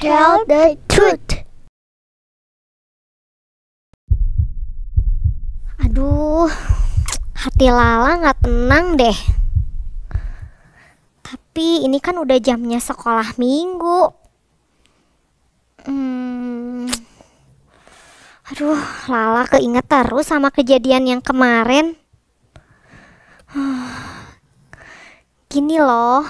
tell the truth. Aduh, hati Lala gak tenang deh. Tapi ini kan udah jamnya sekolah minggu. Aduh, Lala keinget terus sama kejadian yang kemarin. Gini loh.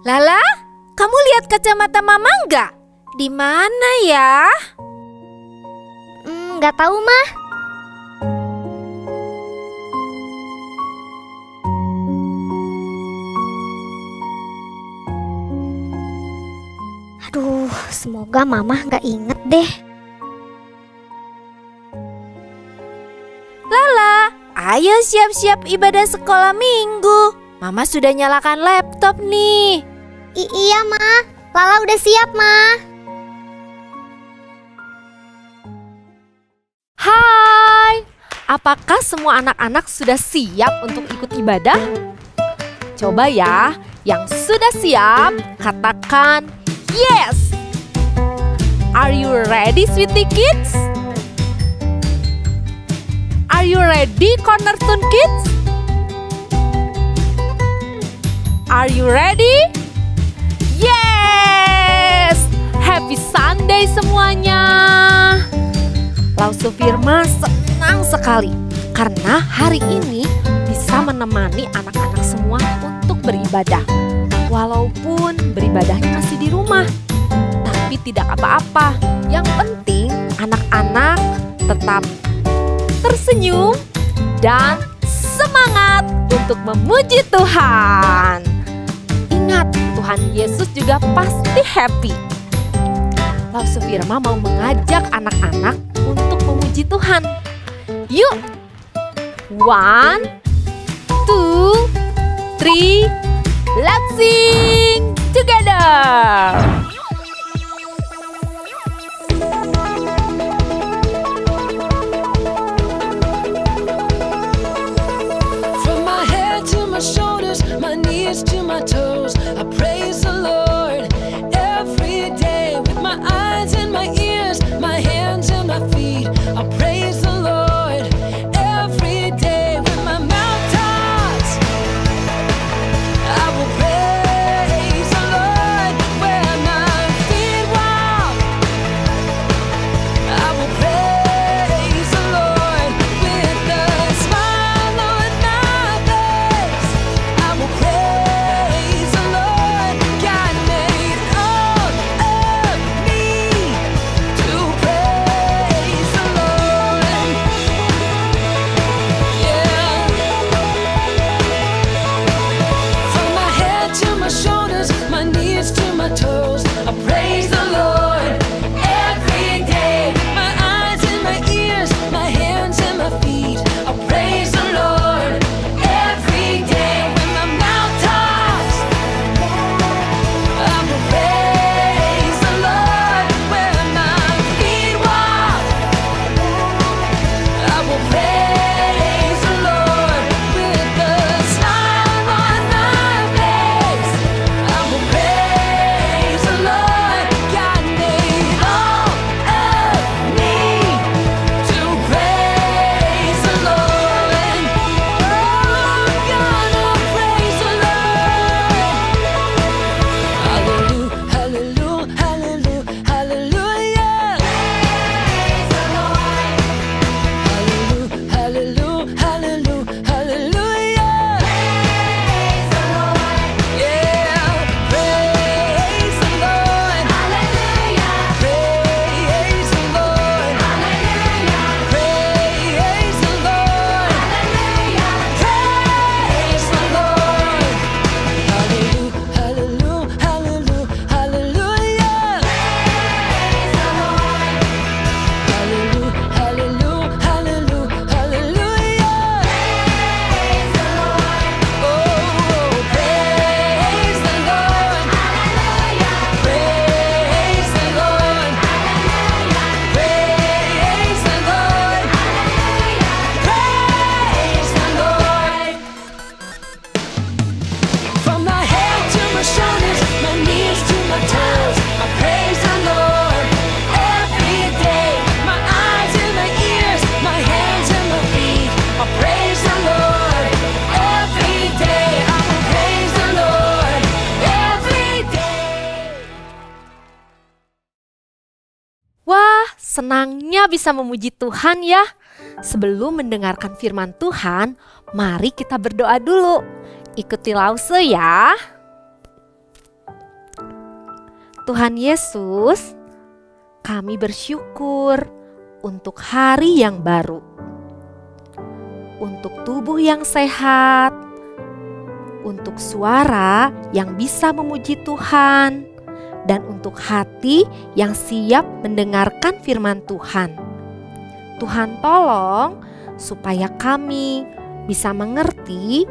Lala, kamu lihat kacamata Mama nggak? Di mana ya? Nggak tahu, Mah. Aduh, semoga Mama nggak inget deh. Lala, ayo siap-siap ibadah sekolah minggu. Mama sudah nyalakan laptop nih. Iya, Ma. Lala udah siap, Ma. Hai, apakah semua anak-anak sudah siap untuk ikut ibadah? Coba ya, yang sudah siap katakan yes. Are you ready, sweetie kids? Are you ready, Cornerstone kids? Are you ready? Yes! Happy Sunday semuanya! Lausu Firma senang sekali karena hari ini bisa menemani anak-anak semua untuk beribadah. Walaupun beribadahnya masih di rumah, tapi tidak apa-apa. Yang penting anak-anak tetap tersenyum dan semangat untuk memuji Tuhan. Ingat, Tuhan Yesus juga pasti happy. Lausu Firma mau mengajak anak-anak untuk memuji Tuhan. Yuk! 1, 2, 3, let's sing together! From my head to my shoulders, my knees to my toes, I praise the Lord every day with my eyes and my ears, my hands and my feet. I praise the Lord every day with my mouth talks. I will praise the Lord. senangnya bisa memuji Tuhan ya. Sebelum mendengarkan firman Tuhan, mari kita berdoa dulu. Ikuti Lause ya. Tuhan Yesus, kami bersyukur untuk hari yang baru, untuk tubuh yang sehat, untuk suara yang bisa memuji Tuhan, dan untuk hati yang siap mendengarkan firman Tuhan. Tuhan tolong supaya kami bisa mengerti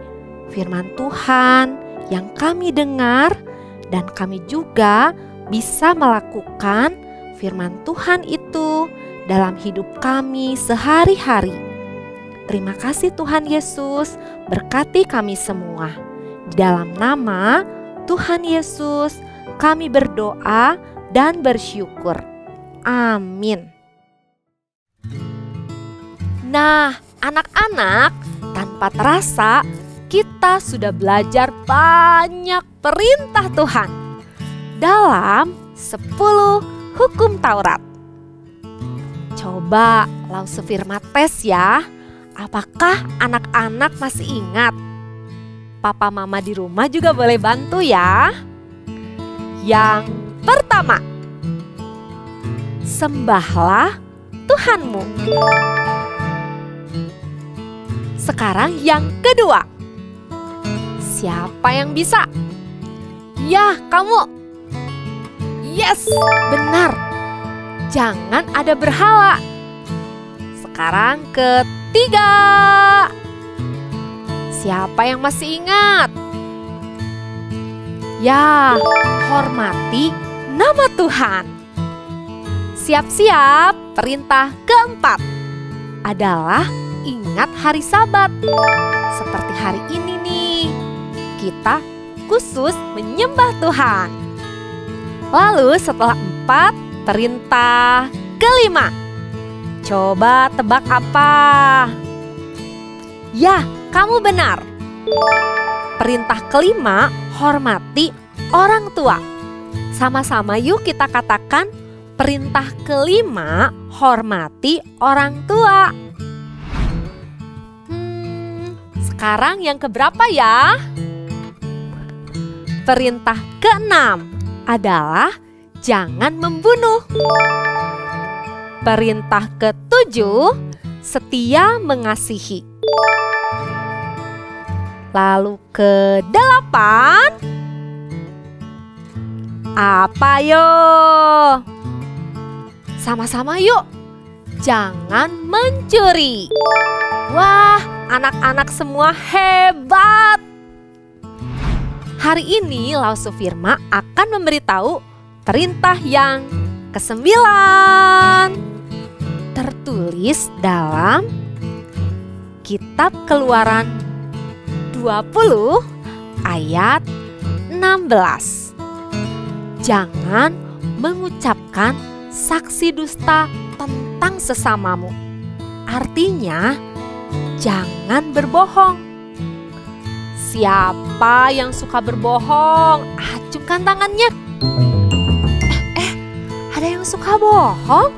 firman Tuhan yang kami dengar, dan kami juga bisa melakukan firman Tuhan itu dalam hidup kami sehari-hari. Terima kasih Tuhan Yesus, berkati kami semua. Di dalam nama Tuhan Yesus kami berdoa dan bersyukur. Amin. Nah, anak-anak, tanpa terasa kita sudah belajar banyak perintah Tuhan dalam 10 hukum Taurat. Coba Lause firman tes ya. Apakah anak-anak masih ingat? Papa mama di rumah juga boleh bantu ya. Yang pertama, sembahlah Tuhanmu. Sekarang yang kedua, siapa yang bisa? Ya, kamu. Yes, benar. Jangan ada berhala. Sekarang ketiga, siapa yang masih ingat? Ya, hormati nama Tuhan. Siap-siap, perintah keempat adalah ingat hari Sabat. Seperti hari ini nih, kita khusus menyembah Tuhan. Lalu setelah 4, perintah kelima. Coba tebak apa? Ya, kamu benar. Perintah kelima, hormati orang tua. Sama-sama yuk kita katakan perintah kelima, hormati orang tua. Sekarang yang keberapa ya? Perintah keenam adalah jangan membunuh. Perintah ketujuh, setia mengasihi. Lalu kedelapan, apa yo? Sama-sama yuk, jangan mencuri. Wah, anak-anak semua hebat. Hari ini Lause Firma akan memberitahu perintah yang ke-9. Tertulis dalam Kitab Keluaran 20 ayat 16. Jangan mengucapkan saksi dusta tentang sesamamu. Artinya, jangan berbohong. Siapa yang suka berbohong? Acungkan tangannya. Ada yang suka bohong?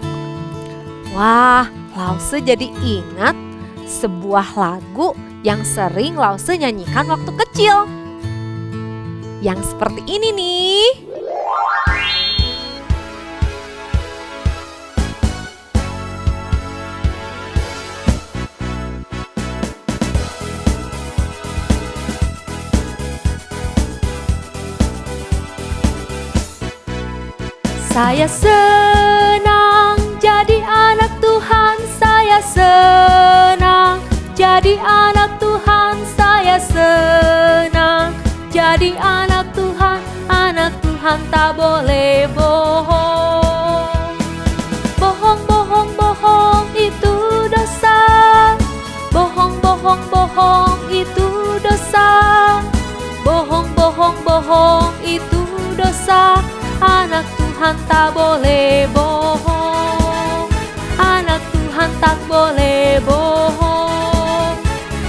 Wah, Lause jadi ingat sebuah lagu yang sering Lause nyanyikan waktu kecil. Yang seperti ini nih. Saya senang jadi anak Tuhan, saya senang jadi anak Tuhan, saya senang jadi anak Tuhan tak boleh bohong. Bohong, bohong, bohong itu dosa. Bohong, bohong, bohong itu dosa. Bohong, bohong, bohong itu dosa. Anak Tuhan tak boleh bohong. Anak Tuhan tak boleh bohong.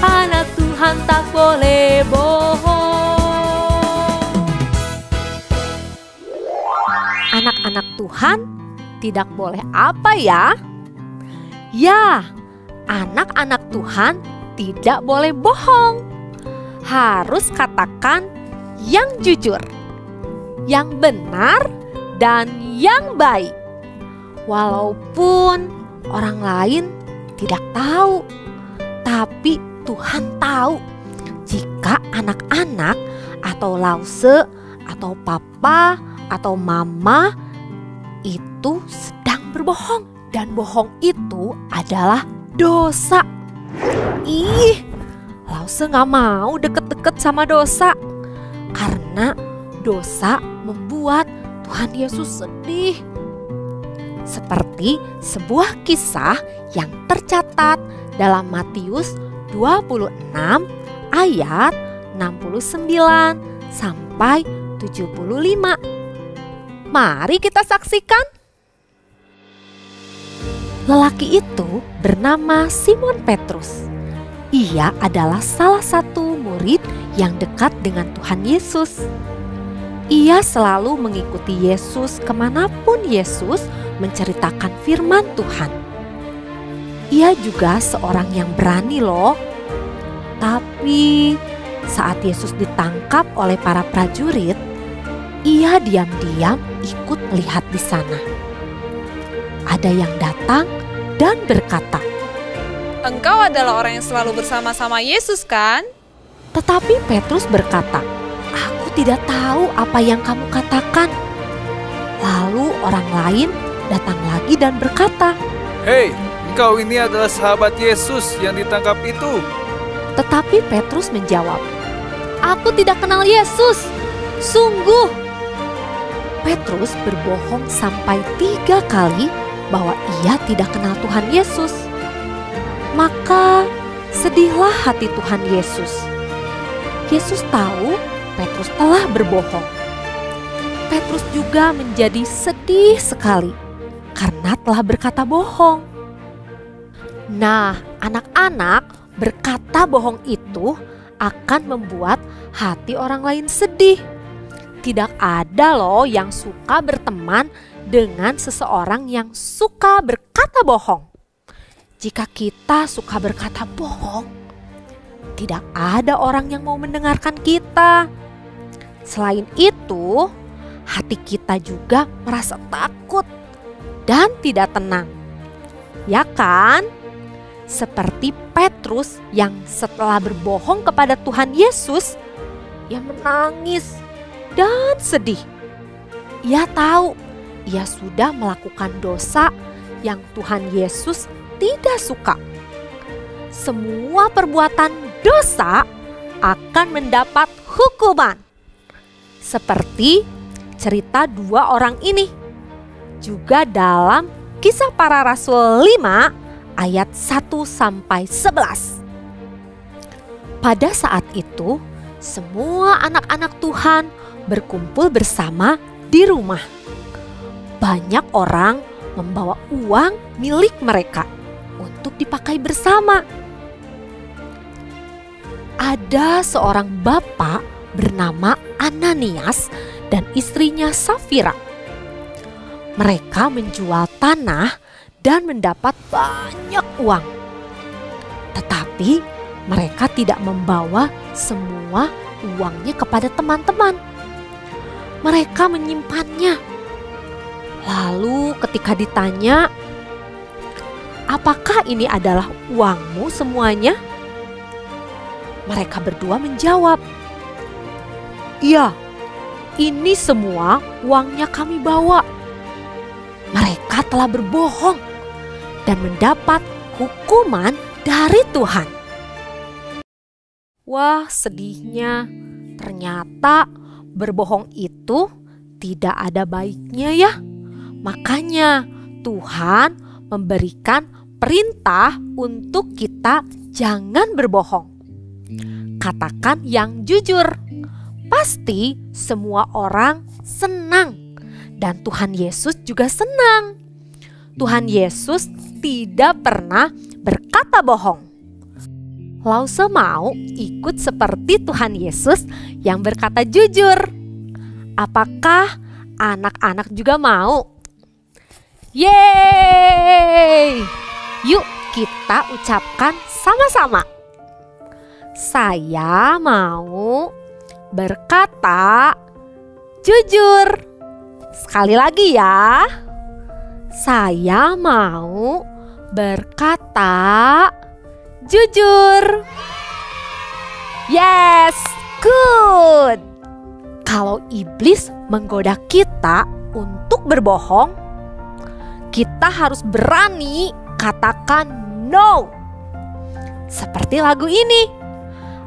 Anak Tuhan tak boleh bohong. Anak-anak Tuhan tidak boleh apa ya? Ya, anak-anak Tuhan tidak boleh bohong. Harus katakan yang jujur, yang benar, dan yang baik. Walaupun orang lain tidak tahu, tapi Tuhan tahu jika anak-anak atau Lause atau papa atau mama itu sedang berbohong. Dan bohong itu adalah dosa. Ih, Lause gak mau deket-deket sama dosa. Karena dosa membuat Tuhan Yesus sedih. Seperti sebuah kisah yang tercatat dalam Matius 26 ayat 69 sampai 75. Mari kita saksikan. Lelaki itu bernama Simon Petrus. Ia adalah salah satu murid yang dekat dengan Tuhan Yesus. Ia selalu mengikuti Yesus kemanapun Yesus menceritakan firman Tuhan. Ia juga seorang yang berani loh. Tapi saat Yesus ditangkap oleh para prajurit, ia diam-diam ikut melihat di sana. Ada yang datang dan berkata, "Engkau adalah orang yang selalu bersama-sama Yesus, kan?" Tetapi Petrus berkata, "Aku tidak tahu apa yang kamu katakan." Lalu orang lain datang lagi dan berkata, "Hei, engkau ini adalah sahabat Yesus yang ditangkap itu." Tetapi Petrus menjawab, "Aku tidak kenal Yesus, sungguh." Petrus berbohong sampai 3 kali bahwa ia tidak kenal Tuhan Yesus. Maka sedihlah hati Tuhan Yesus. Yesus tahu Petrus telah berbohong. Petrus juga menjadi sedih sekali karena telah berkata bohong. Nah, anak-anak, berkata bohong itu akan membuat hati orang lain sedih. Tidak ada loh yang suka berteman dengan seseorang yang suka berkata bohong. Jika kita suka berkata bohong, tidak ada orang yang mau mendengarkan kita. Selain itu, hati kita juga merasa takut dan tidak tenang. Ya kan? Seperti Petrus yang setelah berbohong kepada Tuhan Yesus, ia menangis dan sedih. Ia tahu ia sudah melakukan dosa yang Tuhan Yesus tidak suka. Semua perbuatan dosa akan mendapat hukuman. Seperti cerita 2 orang ini. Juga dalam Kisah Para Rasul 5 ayat 1 sampai 11. Pada saat itu, semua anak-anak Tuhan berkumpul bersama di rumah. Banyak orang membawa uang milik mereka untuk dipakai bersama. Ada seorang bapak bernama Ananias dan istrinya Safira. Mereka menjual tanah dan mendapat banyak uang. Tetapi mereka tidak membawa semua uangnya kepada teman-teman. Mereka menyimpannya. Lalu ketika ditanya, "Apakah ini adalah uangmu semuanya?" Mereka berdua menjawab, "Iya, ini semua uangnya kami bawa." Mereka telah berbohong dan mendapat hukuman dari Tuhan. Wah, sedihnya. Ternyata berbohong itu tidak ada baiknya ya. Makanya Tuhan memberikan perintah untuk kita jangan berbohong. Katakan yang jujur. Pasti semua orang senang dan Tuhan Yesus juga senang. Tuhan Yesus tidak pernah berkata bohong. Lause mau ikut seperti Tuhan Yesus yang berkata jujur. Apakah anak-anak juga mau? Yeay! Yuk kita ucapkan sama-sama. Saya mau berkata jujur. Sekali lagi ya. Saya mau berkata jujur. Yes, good. Kalau iblis menggoda kita untuk berbohong, kita harus berani katakan no. Seperti lagu ini.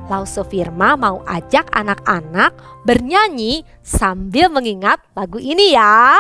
Lause Firma mau ajak anak-anak bernyanyi sambil mengingat lagu ini ya.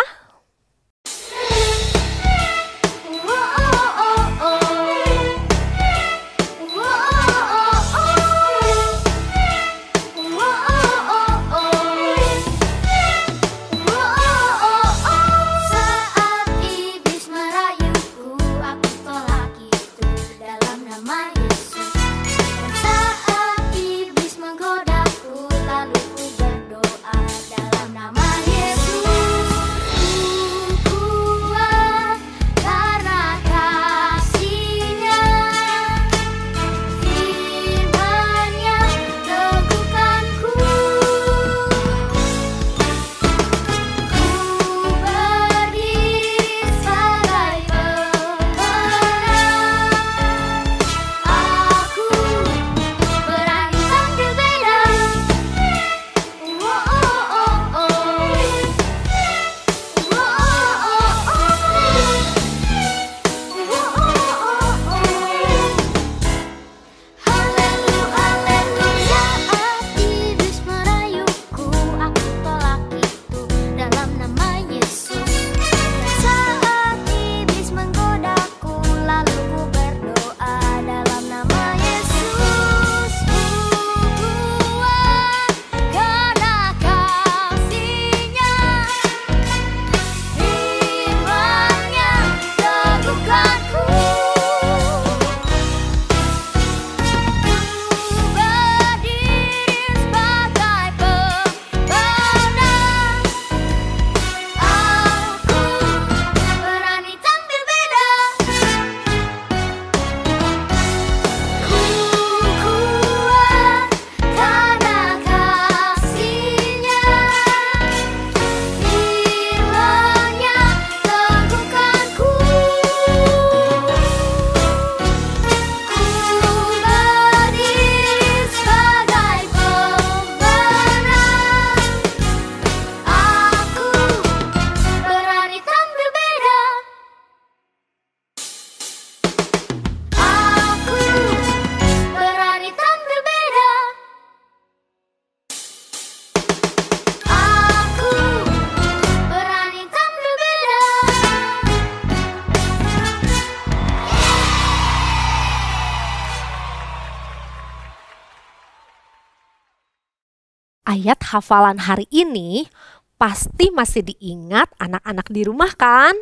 Ayat hafalan hari ini pasti masih diingat anak-anak di rumah kan?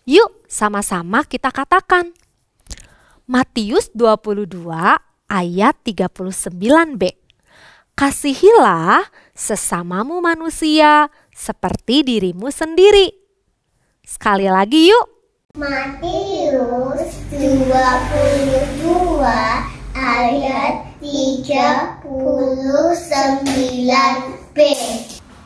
Yuk sama-sama kita katakan. Matius 22 ayat 39b. Kasihilah sesamamu manusia seperti dirimu sendiri. Sekali lagi yuk. Matius 22 ayat 39b.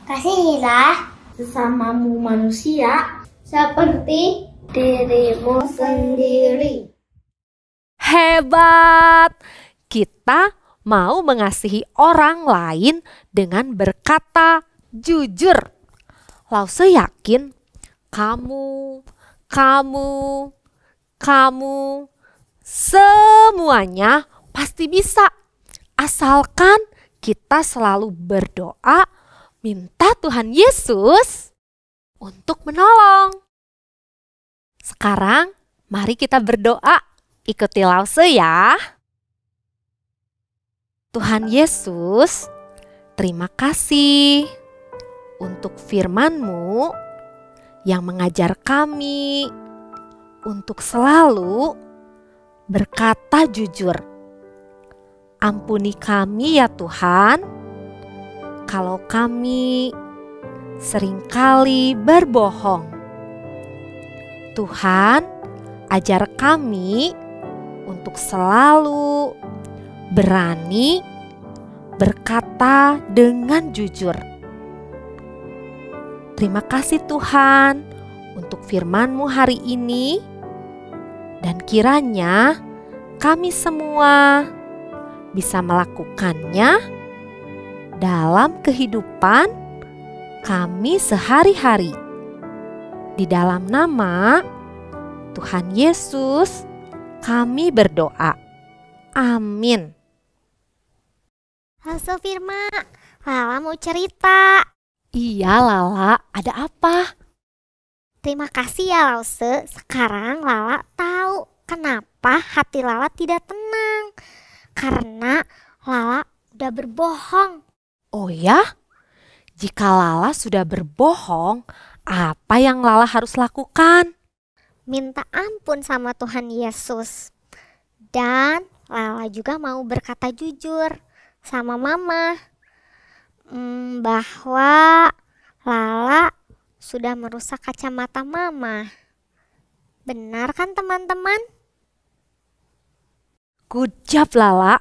Kasihilah sesamamu manusia seperti dirimu sendiri. Hebat! Kita mau mengasihi orang lain dengan berkata jujur. Lause yakin kamu, semuanya pasti bisa. Asalkan kita selalu berdoa, minta Tuhan Yesus untuk menolong. Sekarang mari kita berdoa. Ikuti Lause ya. Tuhan Yesus, terima kasih untuk firman-Mu yang mengajar kami untuk selalu berkata jujur. Ampuni kami ya Tuhan, kalau kami seringkali berbohong. Tuhan, ajar kami untuk selalu berani berkata dengan jujur. Terima kasih Tuhan untuk firman-Mu hari ini, dan kiranya kami semua bisa melakukannya dalam kehidupan kami sehari-hari. Di dalam nama Tuhan Yesus kami berdoa. Amin. Halo Firma, Lala mau cerita. Iya Lala, ada apa? Terima kasih ya Lause, sekarang Lala tahu kenapa hati Lala tidak tenang. Karena Lala udah berbohong. Oh ya? Jika Lala sudah berbohong, apa yang Lala harus lakukan? Minta ampun sama Tuhan Yesus. Dan Lala juga mau berkata jujur sama Mama bahwa Lala sudah merusak kacamata Mama. Benar kan teman-teman? Good job Lala.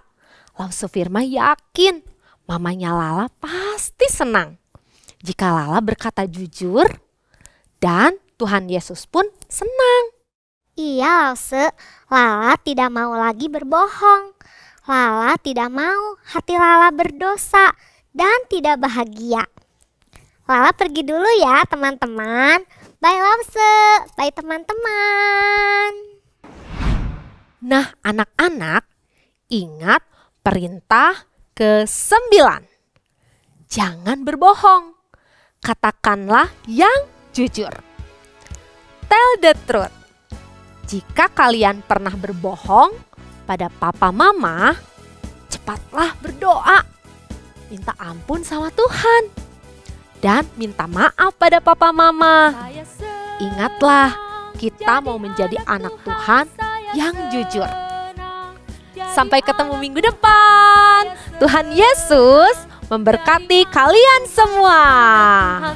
Lause Firma yakin mamanya Lala pasti senang jika Lala berkata jujur, dan Tuhan Yesus pun senang. Iya Lause, Lala tidak mau lagi berbohong. Lala tidak mau hati Lala berdosa dan tidak bahagia. Lala pergi dulu ya teman-teman. Bye Lause, bye teman-teman. Nah anak-anak, ingat perintah ke-9. Jangan berbohong. Katakanlah yang jujur. Tell the truth. Jika kalian pernah berbohong pada papa mama, cepatlah berdoa. Minta ampun sama Tuhan. Dan minta maaf pada papa mama. Ingatlah, kita mau menjadi anak Tuhan yang jujur. Sampai ketemu minggu depan. Tuhan Yesus memberkati kalian semua.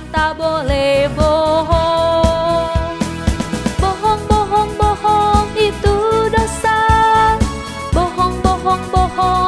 Tak boleh bohong. Bohong, bohong, bohong itu dosa. Bohong, bohong, bohong